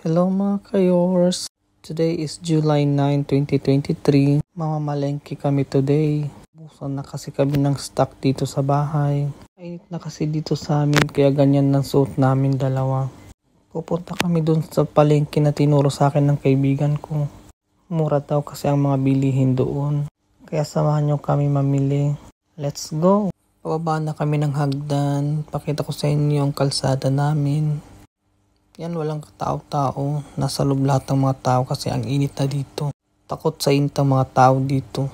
Hello mga kayors! Today is July 9, 2023. Mamamalengke kami today. Busan na kasi kami ng stock dito sa bahay. Mainit na kasi dito sa amin kaya ganyan ng suot namin dalawa. Pupunta kami dun sa palengke na tinuro sa akin ng kaibigan ko. Mura daw kasi ang mga bilihin doon. Kaya samahan nyo kami mamili. Let's go! Pababa na kami ng hagdan. Pakita ko sa inyo ang kalsada namin. Yan, walang katao-tao. Nasa loob lahat ng mga tao kasi ang init na dito. Takot sa init ang mga tao dito.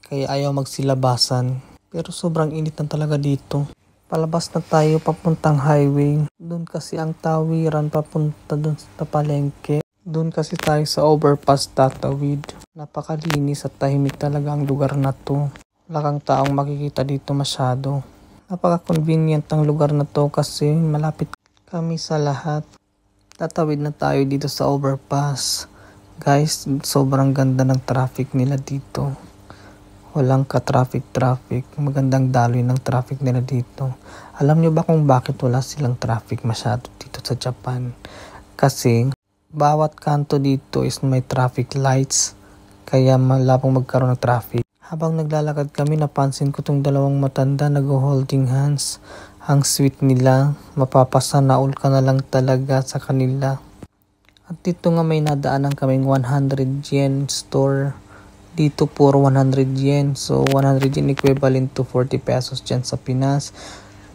Kaya ayaw magsilabasan. Pero sobrang init na talaga dito. Palabas na tayo papuntang highway. Doon kasi ang tawiran papunta doon sa palengke. Doon kasi tayo sa overpass tatawid. Napakalinis at tahimik talaga ang lugar na to. Wala kang taong makikita dito masyado. Napaka-convenient ang lugar na to kasi malapit kami sa lahat. Tatawid na tayo dito sa overpass. Guys, sobrang ganda ng traffic nila dito. Walang ka-traffic. Magandang daloy ng traffic nila dito. Alam nyo ba kung bakit wala silang traffic masyado dito sa Japan? Kasi bawat kanto dito is may traffic lights. Kaya malapong magkaroon ng traffic. Habang naglalakad kami, napansin ko tong dalawang matanda nag-holding hands. Ang sweet nila, mapapasanaol ka na lang talaga sa kanila. At dito nga may nadaanan kaming 100 yen store. Dito puro 100 yen. So 100 yen equivalent to 40 pesos dyan sa Pinas.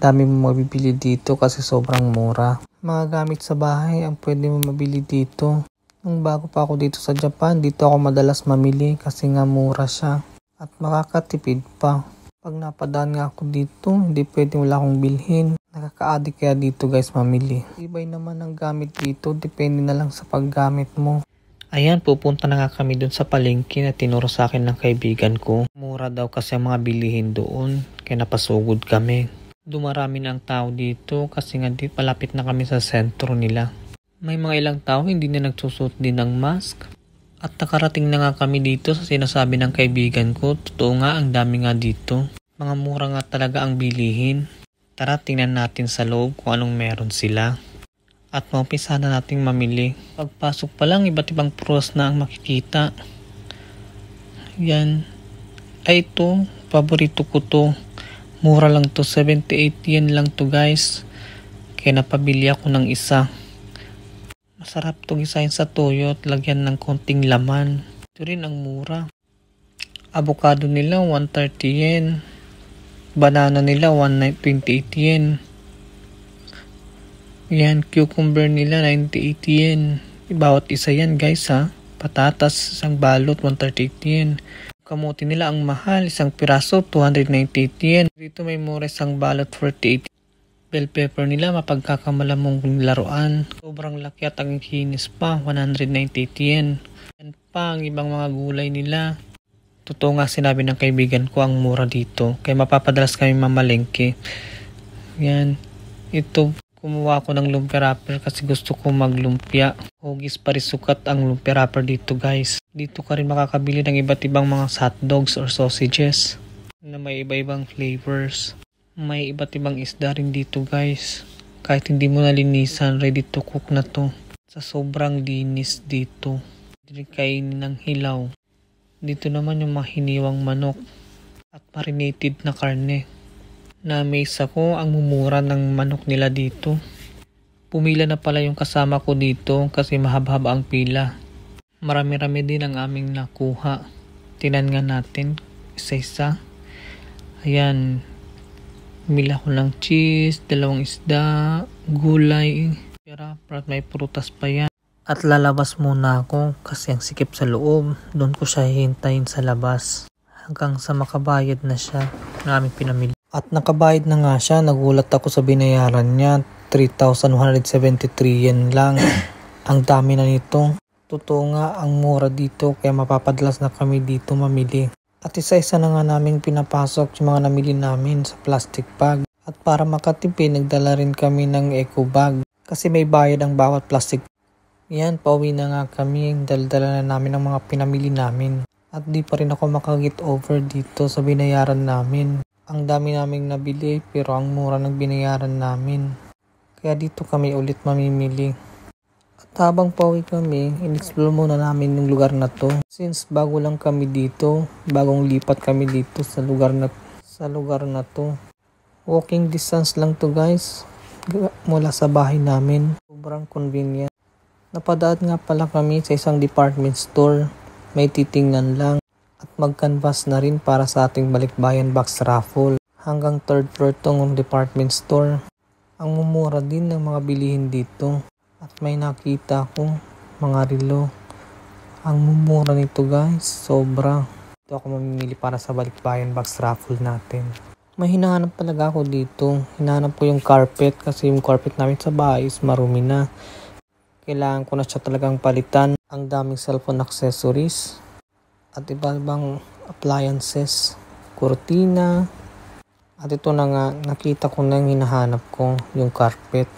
Dami mo mabibili dito kasi sobrang mura. Mga gamit sa bahay ang pwede mo mabili dito. Nung bago pa ako dito sa Japan, dito ako madalas mamili kasi nga mura siya. At makakatipid pa. Pag napadaan nga ako dito, hindi pwede wala akong bilhin. Nakaka-addict kaya dito guys mamili. Ibay naman ang gamit dito, depende na lang sa paggamit mo. Ayan, pupunta na nga kami dun sa palengke na tinuro sa akin ng kaibigan ko. Mura daw kasi ang mga bilihin doon, kaya napasugod kami. Dumarami na ang tao dito kasi nga palapit na kami sa sentro nila. May mga ilang tao hindi na nagsusuot din ng mask. At nakarating na nga kami dito sa sinasabi ng kaibigan ko. Totoo nga, ang dami nga dito. Mga mura nga talaga ang bilihin. Tara, tingnan natin sa loob kung anong meron sila. At maumpisa na nating mamili. Pagpasok pa lang, iba't ibang prutas na ang makikita. Yan. Ay ito, paborito ko to. Mura lang to, 78 yen lang to guys. Kaya napabili ako ng isa. Masarap itong isahin sa toyo at lagyan ng konting laman. Ito rin ang mura. Avocado nila 130 yen. Banana nila 128 yen. Yan, cucumber nila 98 yen. Bawat isa yan guys ha. Patatas, isang balot 138 yen. Kamote nila ang mahal, isang piraso 298 yen. Dito may mura isang balot 48 yen. Bell pepper nila mapagkakamalamong laruan. Sobrang laki at ang kinis pa, 198 yen. Yan pa ang ibang mga gulay nila. Totoo nga sinabi ng kaibigan ko ang mura dito. Kaya mapapadalas kami mamalengke. Yan. Ito, kumuha ako ng lumpia wrapper kasi gusto ko maglumpia. Hugis pa rin sukat ang lumpia wrapper dito guys. Dito ka rin makakabili ng iba't ibang mga hotdogs or sausages na may iba-ibang flavors. May iba't ibang isda rin dito guys. Kahit hindi mo nalinisan, ready to cook na to. Sa sobrang linis dito. Hindi kainin ng hilaw. Dito naman yung mahiniwang manok at marinated na karne. Na-amaze ako ang mumura ng manok nila dito. Pumila na pala yung kasama ko dito kasi mahaba-haba ang pila. Marami-rami din ang aming nakuha. Tinan nga natin isa-isa. Ayan. Mila ko ng cheese, dalawang isda, gulay, at may prutas pa yan. At lalabas muna ako kasi ang sikip sa loob. Doon ko siya hihintayin sa labas. Hanggang sa makabayad na siya ng aming pinamili. At nakabayad na nga siya. Nagulat ako sa binayaran niya. 3,173 yen lang. Ang dami na nito. Totoo nga ang mura dito kaya mapapadalas na kami dito mamili. At isa-isa na nga namin pinapasok yung mga namili namin sa plastic bag. At para makatipid, nagdala rin kami ng eco bag. Kasi may bayad ang bawat plastic. Yan, pauwi na nga kami. Dala-dala na namin ang mga pinamili namin. At di pa rin ako makagit over dito sa binayaran namin. Ang dami naming nabili pero ang mura ng binayaran namin. Kaya dito kami ulit mamimili. At Habang pauwi kami, in-explore muna namin yung lugar na to. Since bago lang kami dito, bagong lipat kami dito sa lugar na to. Walking distance lang to guys, mula sa bahay namin. Sobrang convenient. Napadaan nga pala kami sa isang department store. May titingnan lang at mag-canvas na rin para sa ating balikbayan box raffle. Hanggang 3rd floor tong department store. Ang mumura din ng mga bilihin dito. At may nakita ko mga relo. Ang mumura nito guys, sobra. Ito ako mamimili para sa balikbayan box raffle natin. May hinahanap talaga ako dito. Hinahanap ko yung carpet kasi yung carpet namin sa bahay is marumi na. Kailangan ko na siya talagang palitan. Ang daming cellphone accessories at iba-ibang appliances, kurtina. At ito na nga, nakita ko na yung hinahanap ko, yung carpet.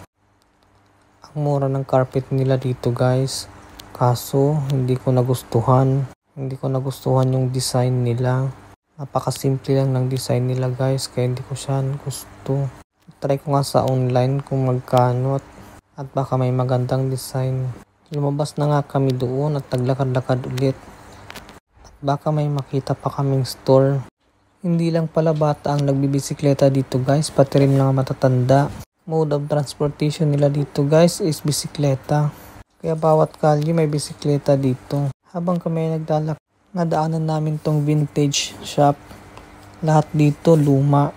Ang mura ng carpet nila dito guys. Kaso, hindi ko nagustuhan. Hindi ko nagustuhan yung design nila. Napakasimple lang ng design nila guys, kaya hindi ko siya gusto. Try ko nga sa online kung magkano at baka may magandang design. Lumabas na nga kami doon at naglakad-lakad ulit. At baka may makita pa kaming store. Hindi lang pala bata ang nagbibisikleta dito guys, pati rin mga matatanda. Mode of transportation nila dito guys is bisikleta. Kaya bawat kalye may bisikleta dito. Habang kami naglalakad, nadaanan namin tong vintage shop. Lahat dito luma.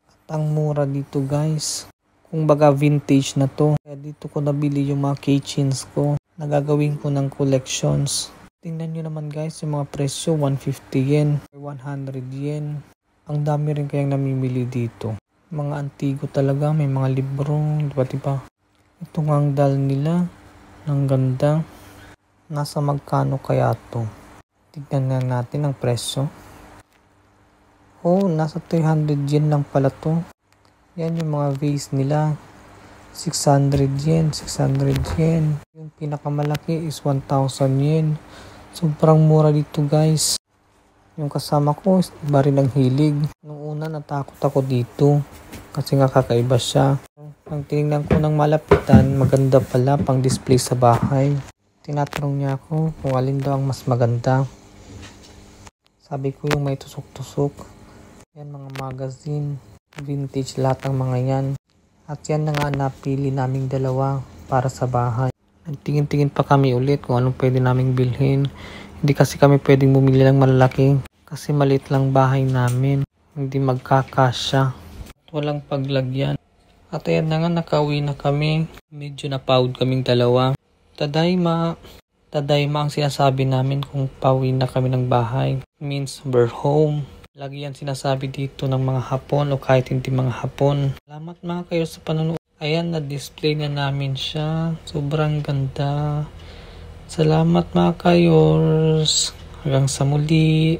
At ang mura dito guys. Kung baga vintage na to. Kaya dito ko nabili yung mga keychains ko. Nagagawin ko ng collections. Tingnan nyo naman guys yung mga presyo. 150 yen, 100 yen. Ang dami rin kayang namimili dito. Mga antigo talaga, may mga libro, diba? Ito nga ang dal nila, ang ganda. Nasa magkano kaya to? Tignan nga natin ang presyo. Oh, nasa 300 yen lang pala to. Yan yung mga vase nila. 600 yen, 600 yen. Yung pinakamalaki is 1,000 yen. Sobrang mura dito guys. Yung kasama ko, iba rin ang hilig. Nung una natakot ako dito kasi nga kakaiba siya. Ang tinignan ko ng malapitan, maganda pala pang display sa bahay. Tinatanong niya ako kung alin daw ang mas maganda. Sabi ko yung may tusok-tusok. Yan mga magazine, vintage lahat ng mga yan. At yan na nga napili naming dalawa para sa bahay. Nagtingin-tingin pa kami ulit kung anong pwede naming bilhin. Hindi kasi kami pwedeng bumili ng malalaki kasi maliit lang bahay namin. Hindi magkakasya. Walang paglagyan. At ayan na nga, nakauwi na kami. Medyo napawod kaming dalawa. Tadayma. Tadayma ang sinasabi namin kung pauwi na kami ng bahay. Means we're home. Lagi yan sinasabi dito ng mga Hapon o kahit hindi mga Hapon. Salamat mga kayo sa panonood. Ayan, na-display na namin siya. Sobrang ganda. Salamat mga kayors. Hanggang sa muli.